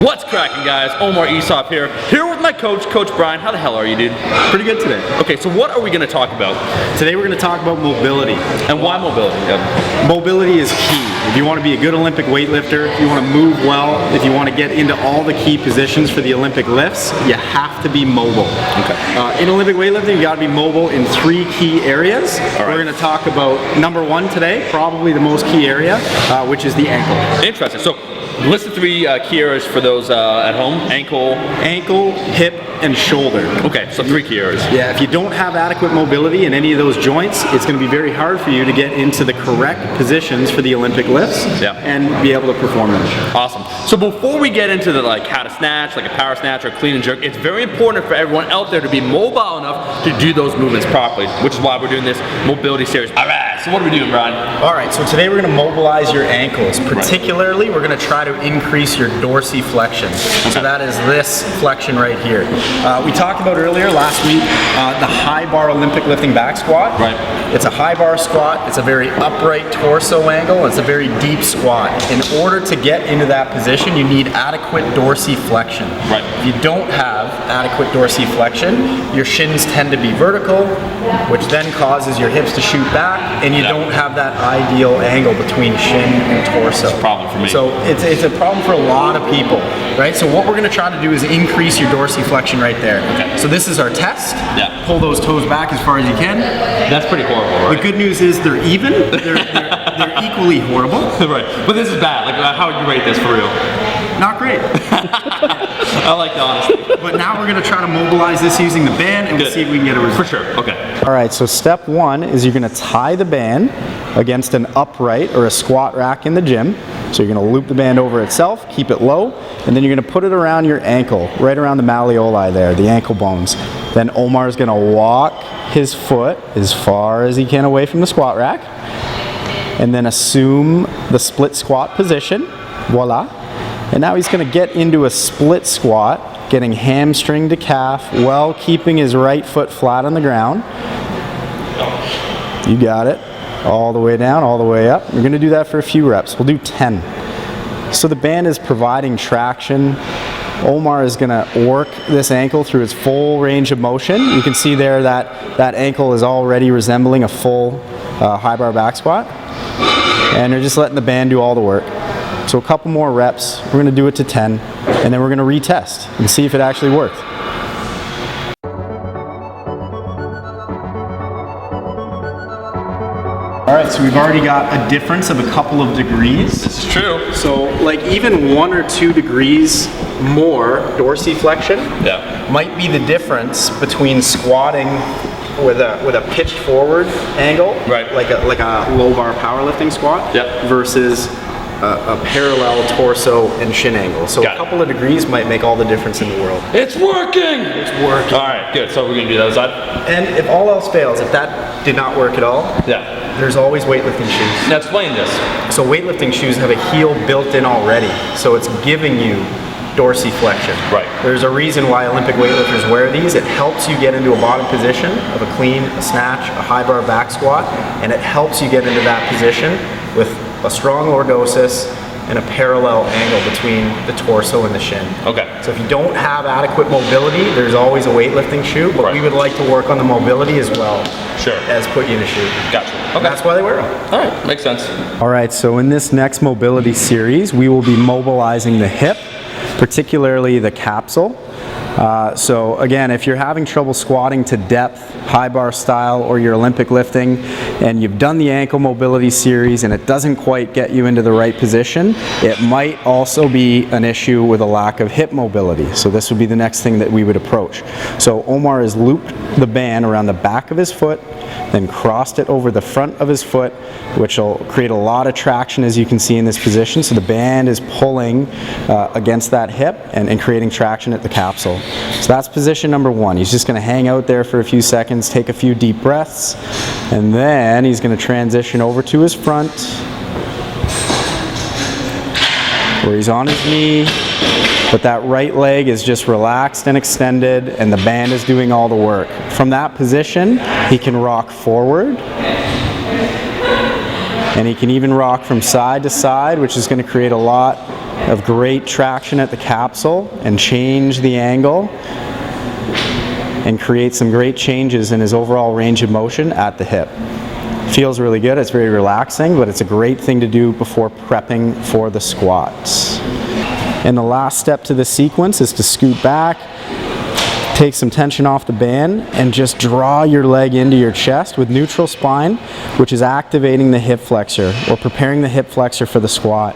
What's cracking, guys? Omar Aesop here with my coach, Coach Brian. How the hell are you, dude? Pretty good today. Okay, so what are we going to talk about? Today we're going to talk about mobility. And why mobility? Yep. Mobility is key. If you want to be a good Olympic weightlifter, if you want to move well, if you want to get into all the key positions for the Olympic lifts, you have to be mobile. Okay. In Olympic weightlifting, you got to be mobile in 3 key areas. All right. We're going to talk about number 1 today, probably the most key area, which is the ankle. Interesting. So, list the 3 key areas for those at home. Ankle, hip, and shoulder. Okay, so 3 key areas. Yeah, if you don't have adequate mobility in any of those joints, it's going to be very hard for you to get into the correct positions for the Olympic lifts and be able to perform them. Awesome. So before we get into the how to snatch, like a power snatch or clean and jerk, it's very important for everyone out there to be mobile enough to do those movements properly, which is why we're doing this mobility series. All right, so what are we doing, Brian? All right, so today we're going to mobilize your ankles. Particularly, we're going to try to increase your dorsiflexion. So that is this flexion right here. We talked about earlier last week the high bar Olympic lifting back squat. Right. It's a high bar squat. It's a very upright torso angle. It's a very deep squat. In order to get into that position, you need adequate dorsiflexion. Right. If you don't have adequate dorsiflexion, your shins tend to be vertical, which then causes your hips to shoot back, and you don't have that ideal angle between shin and torso. It's a problem for me. So it's a problem for a lot of people, right? So what we're going to try to do is increase your dorsiflexion right there. Okay. So this is our test. Yeah. Pull those toes back as far as you can. That's pretty horrible, right? The good news is they're even. They're equally horrible. Right. But this is bad. How would you rate this for real? Not great. I like the honesty. But now we're going to try to mobilize this using the band, and we'll see if we can get a result. For sure. Okay. All right, so step 1 is you're going to tie the band against an upright or a squat rack in the gym. So you're going to loop the band over itself, keep it low, and then you're going to put it around your ankle, right around the malleoli there, the ankle bones. Then Omar's going to walk his foot as far as he can away from the squat rack, and then assume the split squat position. Voila. And now he's going to get into a split squat, getting hamstring to calf while keeping his right foot flat on the ground. You got it. All the way down, all the way up. We're going to do that for a few reps. We'll do 10. So the band is providing traction. Omar is going to work this ankle through its full range of motion. You can see there that ankle is already resembling a full high bar back squat. And you're just letting the band do all the work. So a couple more reps. We're going to do it to 10. And then we're going to retest and see if it actually worked. All right, so we've already got a difference of a couple of degrees. This is true. So like even 1 or 2 degrees more dorsiflexion might be the difference between squatting with a pitched forward angle, right, like a low bar powerlifting squat, versus a parallel torso and shin angle. So a couple of degrees might make all the difference in the world. It's working! It's working. All right, good. So we're going to do that side. And if all else fails, if that did not work at all, there's always weightlifting shoes. Now explain this. So weightlifting shoes have a heel built in already, so it's giving you dorsiflexion. Right. There's a reason why Olympic weightlifters wear these. It helps you get into a bottom position of a clean, a snatch, a high bar back squat, and it helps you get into that position with a strong lordosis and a parallel angle between the torso and the shin. Okay. So if you don't have adequate mobility, there's always a weightlifting shoe, but we would like to work on the mobility as well as put you in a shoe. Gotcha. Okay. That's why they wear them. All right, makes sense. All right, so in this next mobility series, we will be mobilizing the hip, particularly the capsule. So again, if you're having trouble squatting to depth, high bar style, or your Olympic lifting, and you've done the ankle mobility series and it doesn't quite get you into the right position, it might also be an issue with a lack of hip mobility. So this would be the next thing that we would approach. So Omar has looped the band around the back of his foot, then crossed it over the front of his foot, which will create a lot of traction, as you can see in this position. So the band is pulling against that hip and creating traction at the capsule. So that's position number 1. He's just going to hang out there for a few seconds, take a few deep breaths, and then he's going to transition over to his front, where he's on his knee, but that right leg is just relaxed and extended, and the band is doing all the work. From that position, he can rock forward, and he can even rock from side to side, which is going to create a lot of great traction at the capsule and change the angle and create some great changes in his overall range of motion at the hip. Feels really good, it's very relaxing, but it's a great thing to do before prepping for the squats. And the last step to this sequence is to scoot back, take some tension off the band, and just draw your leg into your chest with neutral spine, which is activating the hip flexor or preparing the hip flexor for the squat.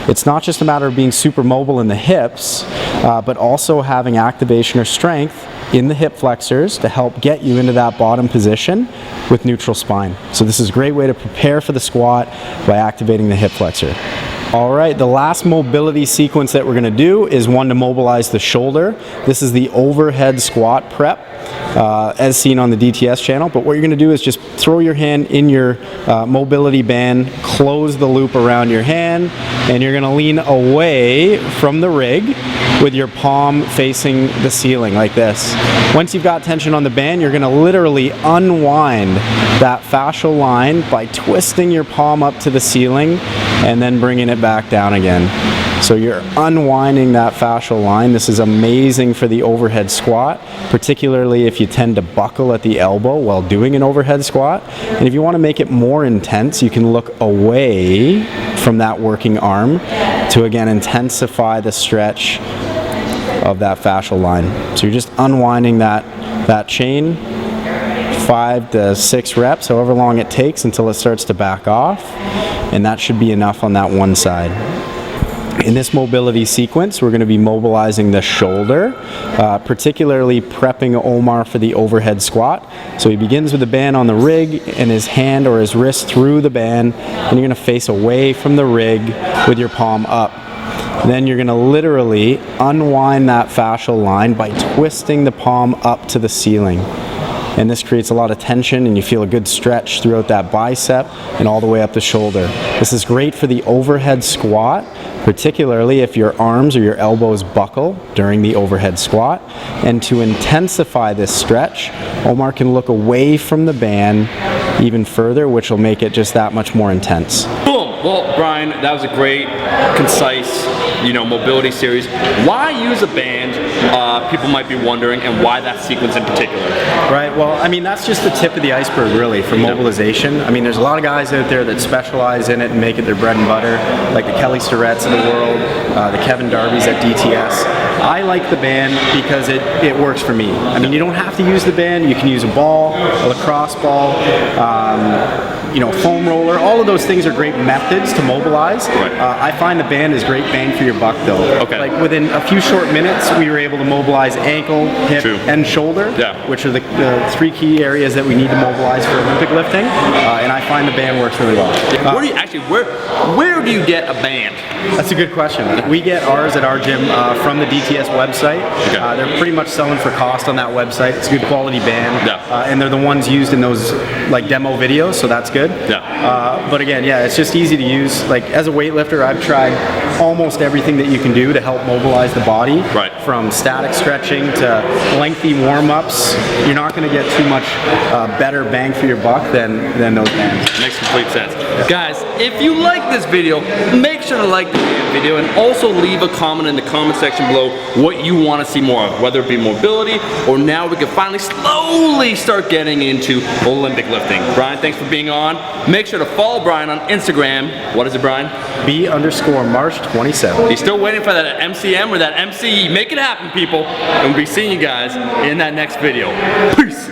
It's not just a matter of being super mobile in the hips, but also having activation or strength in the hip flexors to help get you into that bottom position with neutral spine. So this is a great way to prepare for the squat by activating the hip flexor. All right, the last mobility sequence that we're going to do is one to mobilize the shoulder. This is the overhead squat prep, as seen on the DTS channel. But what you're going to do is just throw your hand in your mobility band, close the loop around your hand, and you're going to lean away from the rig with your palm facing the ceiling like this. Once you've got tension on the band, you're going to literally unwind that fascial line by twisting your palm up to the ceiling and then bringing it back down again. So you're unwinding that fascial line. This is amazing for the overhead squat, particularly if you tend to buckle at the elbow while doing an overhead squat. And if you want to make it more intense, you can look away from that working arm to again intensify the stretch of that fascial line. So you're just unwinding that chain, 5 to 6 reps, however long it takes until it starts to back off, and that should be enough on that one side. In this mobility sequence, we're going to be mobilizing the shoulder, particularly prepping Omar for the overhead squat. So he begins with the band on the rig and his hand or his wrist through the band, and you're going to face away from the rig with your palm up. Then you're going to literally unwind that fascial line by twisting the palm up to the ceiling. And this creates a lot of tension and you feel a good stretch throughout that bicep and all the way up the shoulder. This is great for the overhead squat, particularly if your arms or your elbows buckle during the overhead squat. And to intensify this stretch, Omar can look away from the band even further, which will make it just that much more intense. Boom! Well, Brian, that was a great, concise, mobility series. Why use a band? People might be wondering, and why that sequence in particular. Right, well, I mean, that's just the tip of the iceberg, really, for mobilization. I mean, there's a lot of guys out there that specialize in it and make it their bread and butter, like the Kelly Starretts of the world, the Kevin Darby's at DTS. I like the band because it works for me. I mean, you don't have to use the band. You can use a ball, a lacrosse ball, foam roller. All of those things are great methods to mobilize. Right. I find the band is great bang for your buck, though. Okay. Like within a few short minutes, we were able to mobilize ankle, hip, and shoulder, which are the 3 key areas that we need to mobilize for Olympic lifting. And I find the band works really well. Where do you get a band? That's a good question. We get ours at our gym from the DTS website. Okay. They're pretty much selling for cost on that website. It's a good quality band. Yeah. And they're the ones used in those like demo videos, so that's good. Yeah. But again, it's just easy to use. Like as a weightlifter, I've tried almost everything that you can do to help mobilize the body. Right. From static stretching to lengthy warm-ups. You're not going to get too much better bang for your buck than those bands. Makes complete sense. Guys, if you like this video, make sure to like the video and also leave a comment in the comment section below what you want to see more of, whether it be mobility or now we can finally slowly start getting into Olympic lifting. Brian, thanks for being on. Make sure to follow Brian on Instagram. What is it, Brian? B_March27. He's still waiting for that MCM or that MCE. Make it happen, people. And we'll be seeing you guys in that next video. Peace.